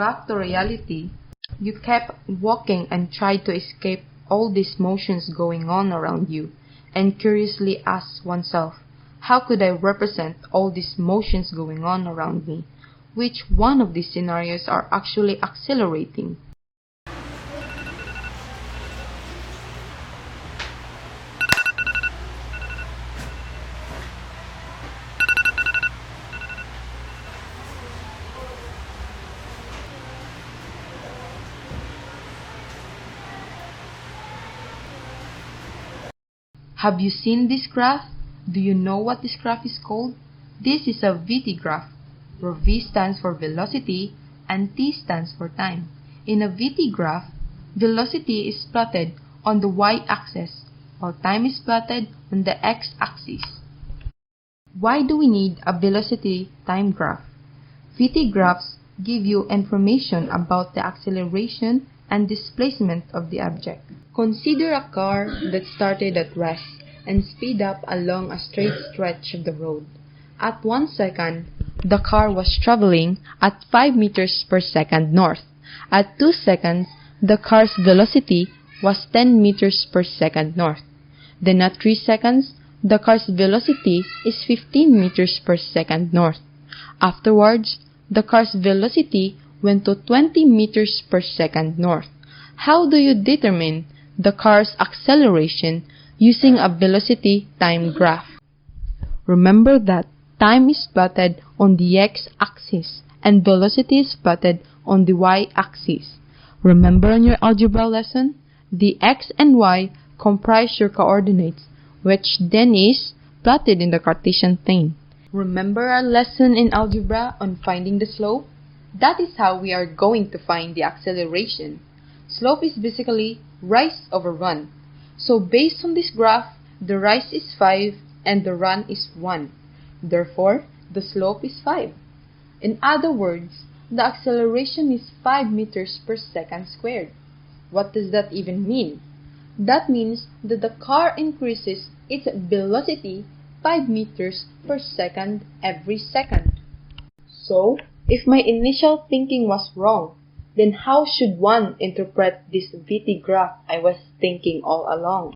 back to reality, you kept walking and tried to escape all these motions going on around you, and curiously asked oneself, how could I represent all these motions going on around me? Which one of these scenarios are actually accelerating? Have you seen this graph? Do you know what this graph is called? This is a VT graph, where V stands for velocity and T stands for time. In a VT graph, velocity is plotted on the y-axis, while time is plotted on the x-axis. Why do we need a velocity-time graph? VT graphs give you information about the acceleration and displacement of the object. Consider a car that started at rest and speed up along a straight stretch of the road. At 1 second, the car was traveling at 5 meters per second north. At 2 seconds, the car's velocity was 10 meters per second north. Then at 3 seconds, the car's velocity is 15 meters per second north. Afterwards, the car's velocity went to 20 meters per second north. How do you determine the car's acceleration using a velocity-time graph? Remember that time is plotted on the x-axis and velocity is plotted on the y-axis. Remember in your algebra lesson? The x and y comprise your coordinates, which then is plotted in the Cartesian plane. Remember our lesson in algebra on finding the slope? That is how we are going to find the acceleration. Slope is basically rise over run. So based on this graph, the rise is 5 and the run is 1. Therefore, the slope is 5. In other words, the acceleration is 5 meters per second squared. What does that even mean? That means that the car increases its velocity 5 meters per second every second. So, if my initial thinking was wrong, then how should one interpret this VT graph I was thinking all along?